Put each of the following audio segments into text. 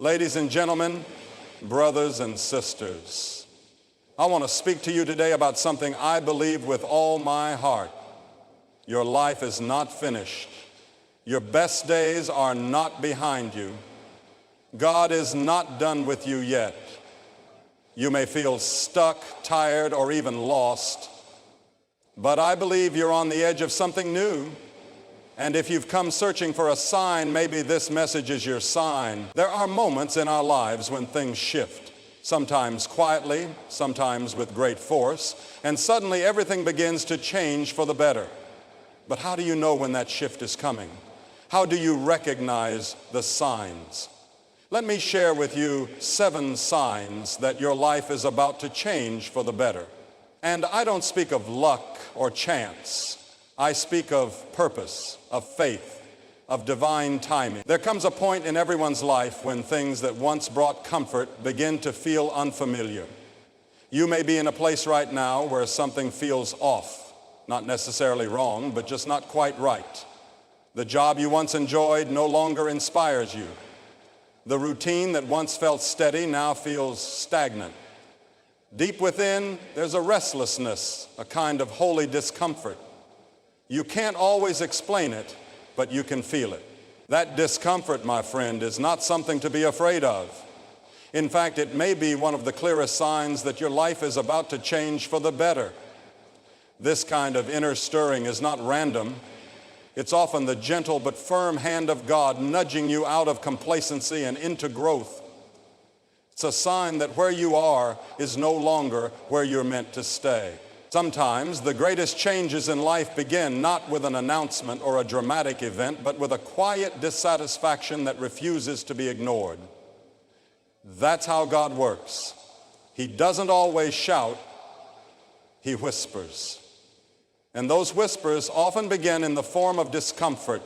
Ladies and gentlemen, brothers and sisters, I want to speak to you today about something I believe with all my heart. Your life is not finished. Your best days are not behind you. God is not done with you yet. You may feel stuck, tired, or even lost, but I believe you're on the edge of something new. And if you've come searching for a sign, maybe this message is your sign. There are moments in our lives when things shift, sometimes quietly, sometimes with great force, and suddenly everything begins to change for the better. But how do you know when that shift is coming? How do you recognize the signs? Let me share with you 7 signs that your life is about to change for the better. And I don't speak of luck or chance. I speak of purpose, of faith, of divine timing. There comes a point in everyone's life when things that once brought comfort begin to feel unfamiliar. You may be in a place right now where something feels off, not necessarily wrong, but just not quite right. The job you once enjoyed no longer inspires you. The routine that once felt steady now feels stagnant. Deep within, there's a restlessness, a kind of holy discomfort. You can't always explain it, but you can feel it. That discomfort, my friend, is not something to be afraid of. In fact, it may be one of the clearest signs that your life is about to change for the better. This kind of inner stirring is not random. It's often the gentle but firm hand of God nudging you out of complacency and into growth. It's a sign that where you are is no longer where you're meant to stay. Sometimes the greatest changes in life begin not with an announcement or a dramatic event, but with a quiet dissatisfaction that refuses to be ignored. That's how God works. He doesn't always shout, He whispers. And those whispers often begin in the form of discomfort.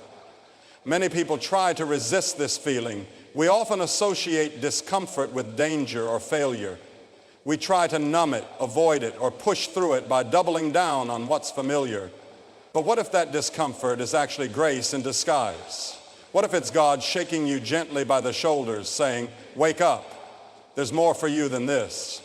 Many people try to resist this feeling. We often associate discomfort with danger or failure. We try to numb it, avoid it, or push through it by doubling down on what's familiar. But what if that discomfort is actually grace in disguise? What if it's God shaking you gently by the shoulders, saying, "Wake up, there's more for you than this"?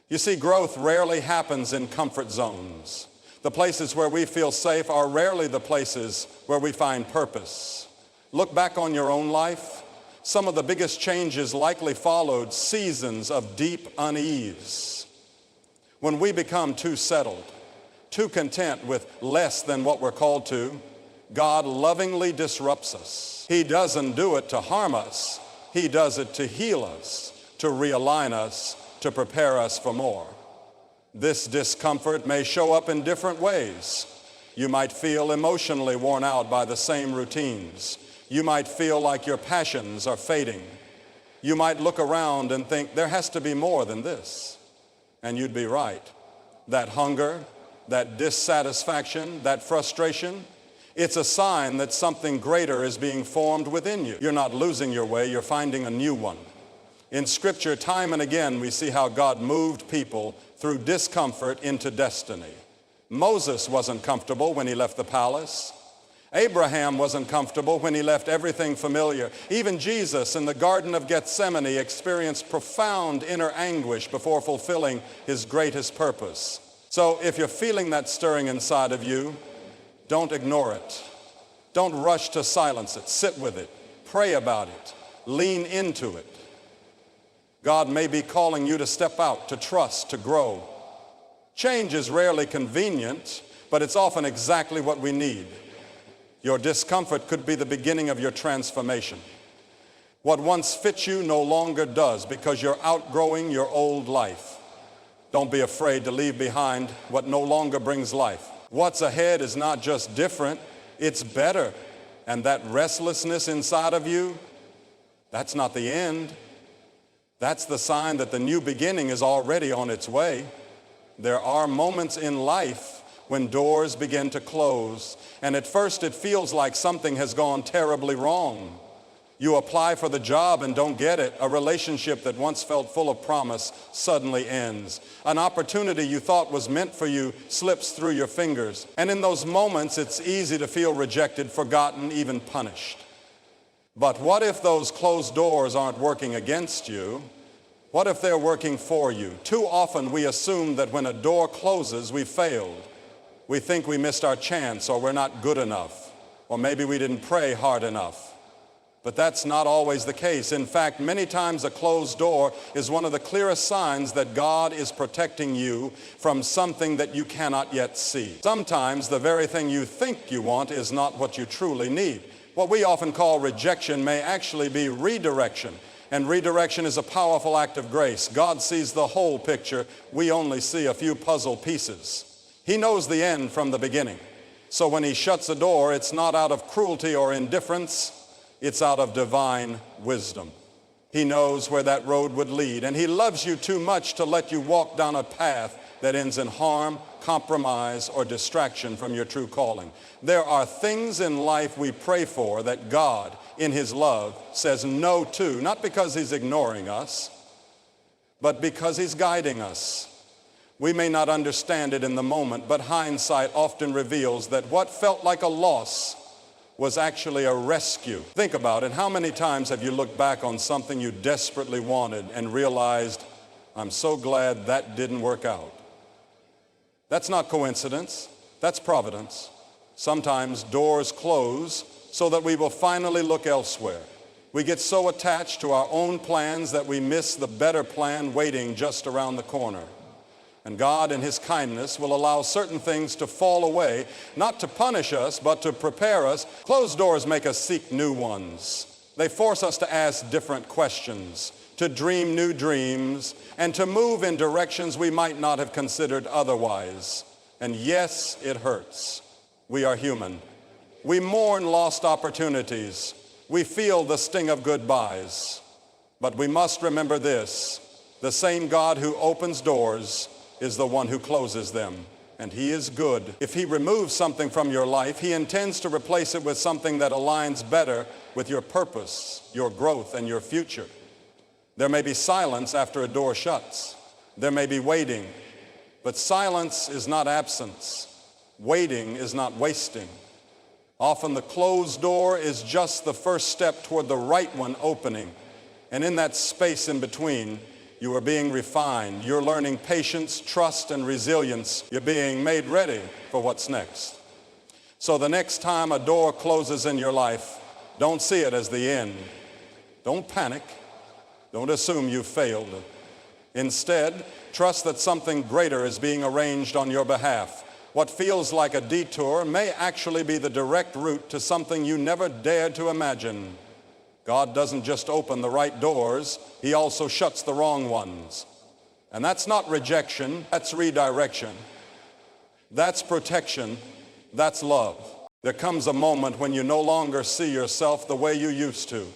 You see, growth rarely happens in comfort zones. The places where we feel safe are rarely the places where we find purpose. Look back on your own life. Some of the biggest changes likely followed seasons of deep unease. When we become too settled, too content with less than what we're called to, God lovingly disrupts us. He doesn't do it to harm us. He does it to heal us, to realign us, to prepare us for more. This discomfort may show up in different ways. You might feel emotionally worn out by the same routines. You might feel like your passions are fading. You might look around and think, there has to be more than this. And you'd be right. That hunger, that dissatisfaction, that frustration, it's a sign that something greater is being formed within you. You're not losing your way, you're finding a new one. In Scripture, time and again, we see how God moved people through discomfort into destiny. Moses wasn't comfortable when he left the palace. Abraham wasn't comfortable when he left everything familiar. Even Jesus in the Garden of Gethsemane experienced profound inner anguish before fulfilling his greatest purpose. So if you're feeling that stirring inside of you, don't ignore it. Don't rush to silence it. Sit with it. Pray about it. Lean into it. God may be calling you to step out, to trust, to grow. Change is rarely convenient, but it's often exactly what we need. Your discomfort could be the beginning of your transformation. What once fit you no longer does because you're outgrowing your old life. Don't be afraid to leave behind what no longer brings life. What's ahead is not just different, it's better. And that restlessness inside of you, that's not the end. That's the sign that the new beginning is already on its way. There are moments in life when doors begin to close, and at first it feels like something has gone terribly wrong. You apply for the job and don't get it. A relationship that once felt full of promise suddenly ends. An opportunity you thought was meant for you slips through your fingers. And in those moments, it's easy to feel rejected, forgotten, even punished. But what if those closed doors aren't working against you? What if they're working for you? Too often we assume that when a door closes, we failed. We think we missed our chance, or we're not good enough, or maybe we didn't pray hard enough. But that's not always the case. In fact, many times a closed door is one of the clearest signs that God is protecting you from something that you cannot yet see. Sometimes the very thing you think you want is not what you truly need. What we often call rejection may actually be redirection. And redirection is a powerful act of grace. God sees the whole picture. We only see a few puzzle pieces. He knows the end from the beginning. So when he shuts a door, it's not out of cruelty or indifference. It's out of divine wisdom. He knows where that road would lead, and he loves you too much to let you walk down a path that ends in harm, compromise, or distraction from your true calling. There are things in life we pray for that God, in his love, says no to, not because he's ignoring us, but because he's guiding us. We may not understand it in the moment, but hindsight often reveals that what felt like a loss was actually a rescue. Think about it. How many times have you looked back on something you desperately wanted and realized, I'm so glad that didn't work out? That's not coincidence. That's providence. Sometimes doors close so that we will finally look elsewhere. We get so attached to our own plans that we miss the better plan waiting just around the corner. And God, in his kindness, will allow certain things to fall away, not to punish us, but to prepare us. Closed doors make us seek new ones. They force us to ask different questions, to dream new dreams, and to move in directions we might not have considered otherwise. And yes, it hurts. We are human. We mourn lost opportunities. We feel the sting of goodbyes. But we must remember this: the same God who opens doors is the one who closes them, and he is good. If he removes something from your life, he intends to replace it with something that aligns better with your purpose, your growth, and your future. There may be silence after a door shuts. There may be waiting, but silence is not absence. Waiting is not wasting. Often the closed door is just the first step toward the right one opening, and in that space in between, you are being refined. You're learning patience, trust, and resilience. You're being made ready for what's next. So the next time a door closes in your life, don't see it as the end. Don't panic. Don't assume you've failed. Instead, trust that something greater is being arranged on your behalf. What feels like a detour may actually be the direct route to something you never dared to imagine. God doesn't just open the right doors, he also shuts the wrong ones. And that's not rejection, that's redirection. That's protection, that's love. There comes a moment when you no longer see yourself the way you used to.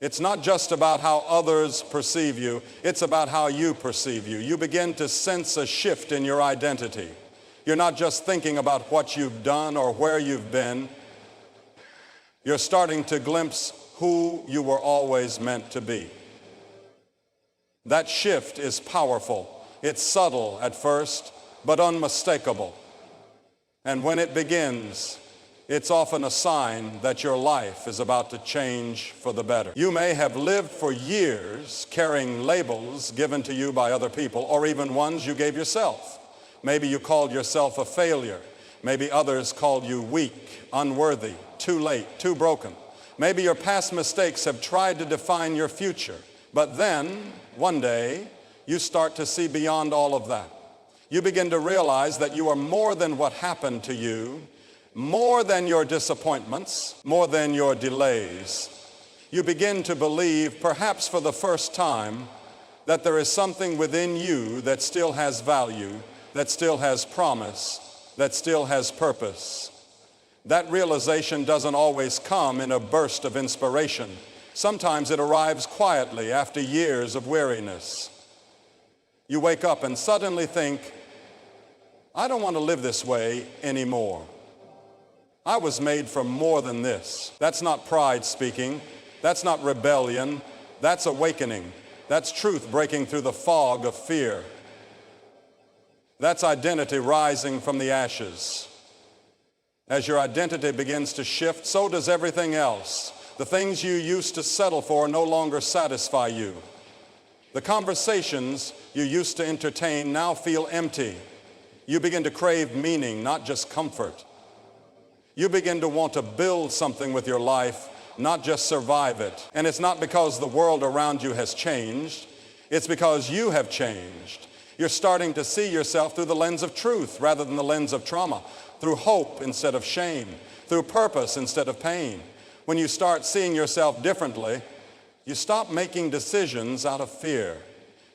It's not just about how others perceive you, it's about how you perceive you. You begin to sense a shift in your identity. You're not just thinking about what you've done or where you've been. You're starting to glimpse who you were always meant to be. That shift is powerful. It's subtle at first, but unmistakable. And when it begins, it's often a sign that your life is about to change for the better. You may have lived for years carrying labels given to you by other people, or even ones you gave yourself. Maybe you called yourself a failure. Maybe others called you weak, unworthy, too late, too broken. Maybe your past mistakes have tried to define your future. But then, one day, you start to see beyond all of that. You begin to realize that you are more than what happened to you, more than your disappointments, more than your delays. You begin to believe, perhaps for the first time, that there is something within you that still has value, that still has promise, that still has purpose. That realization doesn't always come in a burst of inspiration. Sometimes it arrives quietly after years of weariness. You wake up and suddenly think, I don't want to live this way anymore. I was made for more than this. That's not pride speaking. That's not rebellion. That's awakening. That's truth breaking through the fog of fear. That's identity rising from the ashes. As your identity begins to shift, so does everything else. The things you used to settle for no longer satisfy you. The conversations you used to entertain now feel empty. You begin to crave meaning, not just comfort. You begin to want to build something with your life, not just survive it. And it's not because the world around you has changed. It's because you have changed. You're starting to see yourself through the lens of truth rather than the lens of trauma, through hope instead of shame, through purpose instead of pain. When you start seeing yourself differently, you stop making decisions out of fear.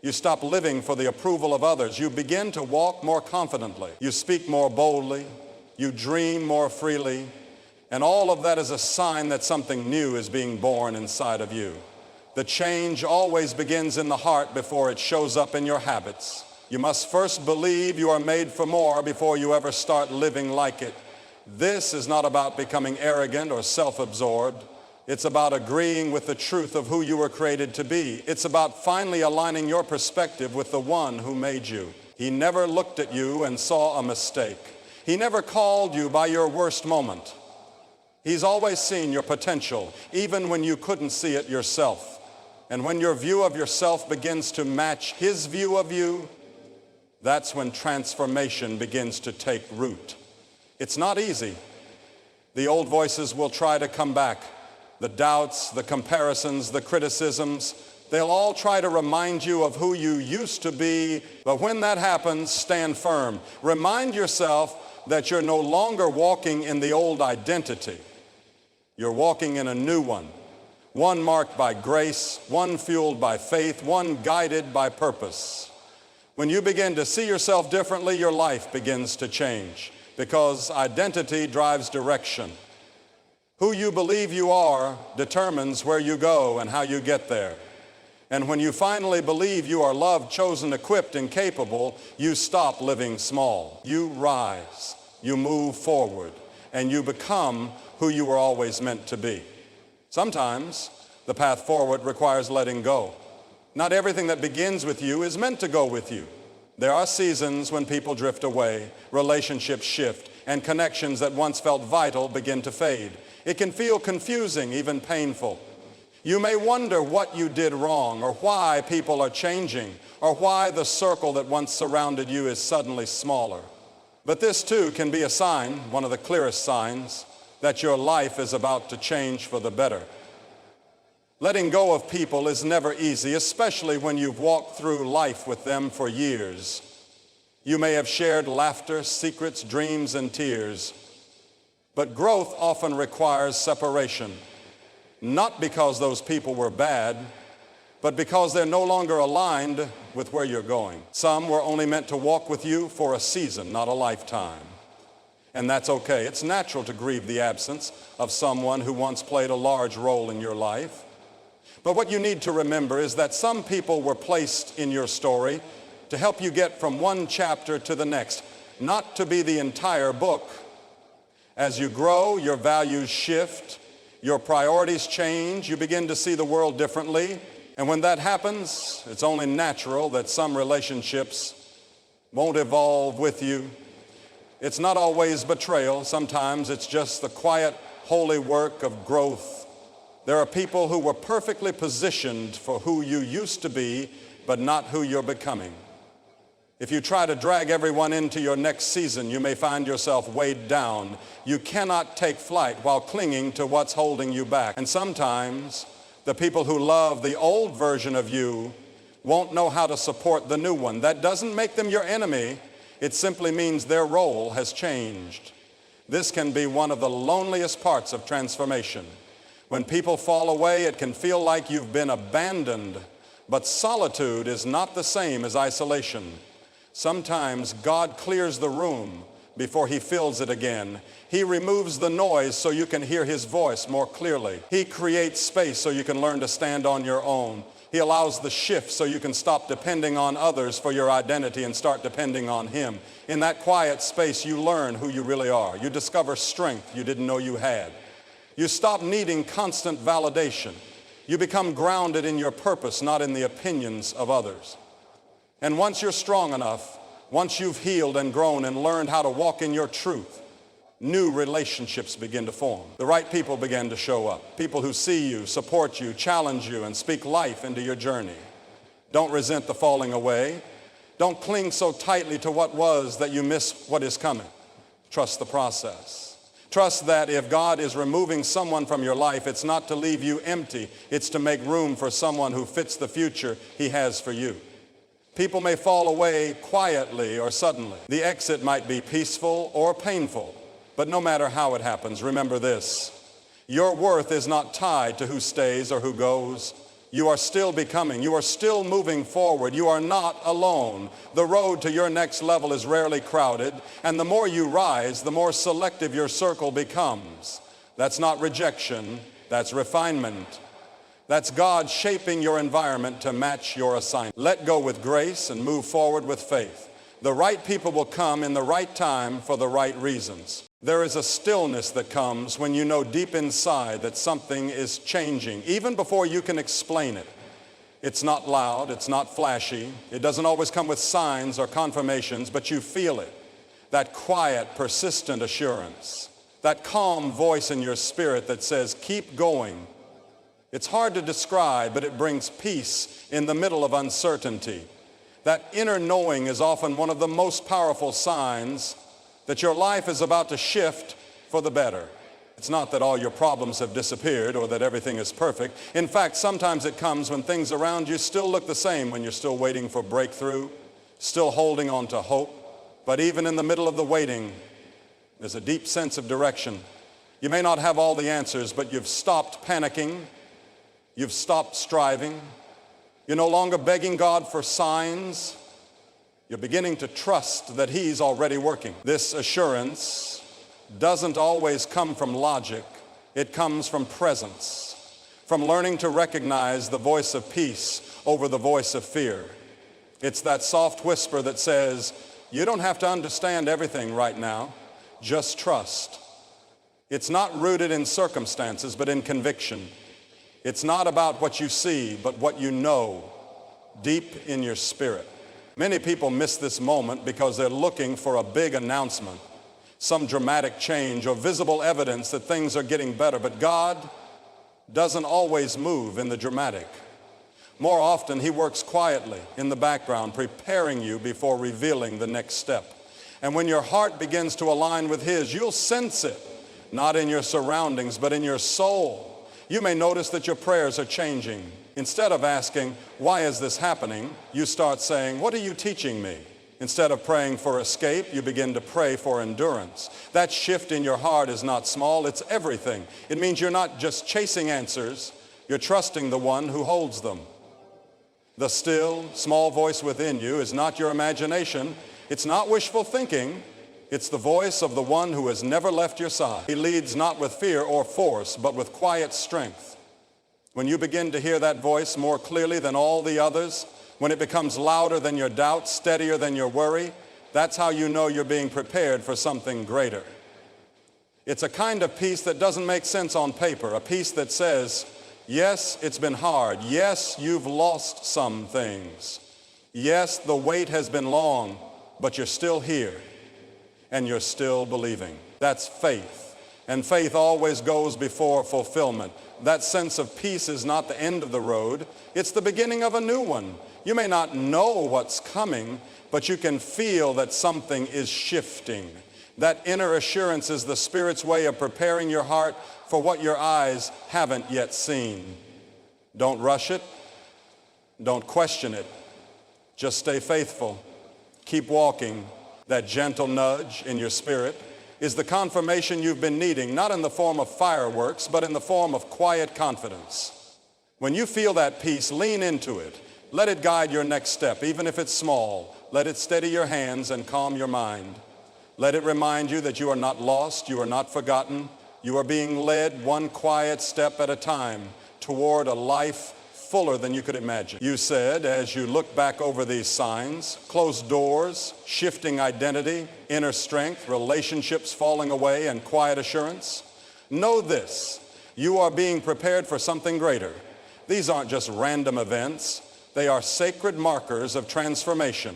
You stop living for the approval of others. You begin to walk more confidently. You speak more boldly. You dream more freely. And all of that is a sign that something new is being born inside of you. The change always begins in the heart before it shows up in your habits. You must first believe you are made for more before you ever start living like it. This is not about becoming arrogant or self-absorbed. It's about agreeing with the truth of who you were created to be. It's about finally aligning your perspective with the one who made you. He never looked at you and saw a mistake. He never called you by your worst moment. He's always seen your potential, even when you couldn't see it yourself. And when your view of yourself begins to match his view of you, that's when transformation begins to take root. It's not easy. The old voices will try to come back. The doubts, the comparisons, the criticisms, they'll all try to remind you of who you used to be. But when that happens, stand firm. Remind yourself that you're no longer walking in the old identity. You're walking in a new one marked by grace, one fueled by faith, one guided by purpose. When you begin to see yourself differently, your life begins to change, because identity drives direction. Who you believe you are determines where you go and how you get there. And when you finally believe you are loved, chosen, equipped, and capable, you stop living small. You rise, you move forward, and you become who you were always meant to be. Sometimes the path forward requires letting go. Not everything that begins with you is meant to go with you. There are seasons when people drift away, relationships shift, and connections that once felt vital begin to fade. It can feel confusing, even painful. You may wonder what you did wrong, or why people are changing, or why the circle that once surrounded you is suddenly smaller. But this too can be a sign, one of the clearest signs, that your life is about to change for the better. Letting go of people is never easy, especially when you've walked through life with them for years. You may have shared laughter, secrets, dreams, and tears. But growth often requires separation, not because those people were bad, but because they're no longer aligned with where you're going. Some were only meant to walk with you for a season, not a lifetime. And that's okay. It's natural to grieve the absence of someone who once played a large role in your life. But what you need to remember is that some people were placed in your story to help you get from one chapter to the next, not to be the entire book. As you grow, your values shift, your priorities change, you begin to see the world differently. And when that happens, it's only natural that some relationships won't evolve with you. It's not always betrayal. Sometimes it's just the quiet, holy work of growth. There are people who were perfectly positioned for who you used to be, but not who you're becoming. If you try to drag everyone into your next season, you may find yourself weighed down. You cannot take flight while clinging to what's holding you back. And sometimes the people who love the old version of you won't know how to support the new one. That doesn't make them your enemy. It simply means their role has changed. This can be one of the loneliest parts of transformation. When people fall away, it can feel like you've been abandoned. But solitude is not the same as isolation. Sometimes God clears the room before he fills it again. He removes the noise so you can hear his voice more clearly. He creates space so you can learn to stand on your own. He allows the shift so you can stop depending on others for your identity and start depending on him. In that quiet space, you learn who you really are. You discover strength you didn't know you had. You stop needing constant validation. You become grounded in your purpose, not in the opinions of others. And once you're strong enough, once you've healed and grown and learned how to walk in your truth, new relationships begin to form. The right people begin to show up. People who see you, support you, challenge you, and speak life into your journey. Don't resent the falling away. Don't cling so tightly to what was that you miss what is coming. Trust the process. Trust that if God is removing someone from your life, it's not to leave you empty. It's to make room for someone who fits the future He has for you. People may fall away quietly or suddenly. The exit might be peaceful or painful. But no matter how it happens, remember this: your worth is not tied to who stays or who goes. You are still becoming. You are still moving forward. You are not alone. The road to your next level is rarely crowded, and the more you rise, the more selective your circle becomes. That's not rejection. That's refinement. That's God shaping your environment to match your assignment. Let go with grace and move forward with faith. The right people will come in the right time for the right reasons. There is a stillness that comes when you know deep inside that something is changing, even before you can explain it. It's not loud, it's not flashy, it doesn't always come with signs or confirmations, but you feel it. That quiet, persistent assurance, that calm voice in your spirit that says, keep going. It's hard to describe, but it brings peace in the middle of uncertainty. That inner knowing is often one of the most powerful signs that your life is about to shift for the better. It's not that all your problems have disappeared or that everything is perfect. In fact, sometimes it comes when things around you still look the same, when you're still waiting for breakthrough, still holding on to hope. But even in the middle of the waiting, there's a deep sense of direction. You may not have all the answers, but you've stopped panicking. You've stopped striving. You're no longer begging God for signs. You're beginning to trust that He's already working. This assurance doesn't always come from logic. It comes from presence, from learning to recognize the voice of peace over the voice of fear. It's that soft whisper that says, you don't have to understand everything right now. Just trust. It's not rooted in circumstances, but in conviction. It's not about what you see, but what you know deep in your spirit. Many people miss this moment because they're looking for a big announcement, some dramatic change or visible evidence that things are getting better. But God doesn't always move in the dramatic. More often, He works quietly in the background, preparing you before revealing the next step. And when your heart begins to align with His, you'll sense it, not in your surroundings, but in your soul. You may notice that your prayers are changing. Instead of asking, why is this happening? You start saying, what are you teaching me? Instead of praying for escape, you begin to pray for endurance. That shift in your heart is not small, it's everything. It means you're not just chasing answers, you're trusting the one who holds them. The still, small voice within you is not your imagination. It's not wishful thinking. It's the voice of the one who has never left your side. He leads not with fear or force, but with quiet strength. When you begin to hear that voice more clearly than all the others, when it becomes louder than your doubt, steadier than your worry, that's how you know you're being prepared for something greater. It's a kind of peace that doesn't make sense on paper, a peace that says, yes, it's been hard. Yes, you've lost some things. Yes, the wait has been long, but you're still here and you're still believing. That's faith. And faith always goes before fulfillment. That sense of peace is not the end of the road. It's the beginning of a new one. You may not know what's coming, but you can feel that something is shifting. That inner assurance is the Spirit's way of preparing your heart for what your eyes haven't yet seen. Don't rush it. Don't question it. Just stay faithful. Keep walking. That gentle nudge in your spirit is the confirmation you've been needing, not in the form of fireworks, but in the form of quiet confidence. When you feel that peace, lean into it. Let it guide your next step, even if it's small. Let it steady your hands and calm your mind. Let it remind you that you are not lost, you are not forgotten. You are being led one quiet step at a time toward a life fuller than you could imagine. You said, as you look back over these signs, closed doors, shifting identity, inner strength, relationships falling away, and quiet assurance, know this: you are being prepared for something greater. These aren't just random events. They are sacred markers of transformation.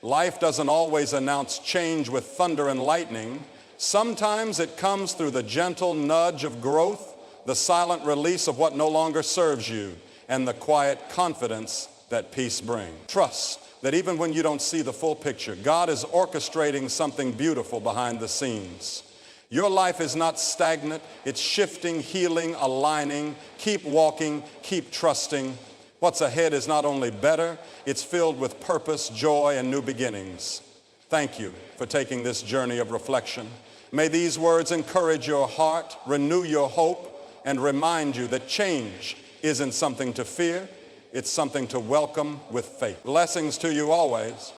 Life doesn't always announce change with thunder and lightning. Sometimes it comes through the gentle nudge of growth, the silent release of what no longer serves you, and the quiet confidence that peace brings. Trust that even when you don't see the full picture, God is orchestrating something beautiful behind the scenes. Your life is not stagnant. It's shifting, healing, aligning. Keep walking, keep trusting. What's ahead is not only better, it's filled with purpose, joy, and new beginnings. Thank you for taking this journey of reflection. May these words encourage your heart, renew your hope, and remind you that change isn't something to fear, it's something to welcome with faith. Blessings to you always.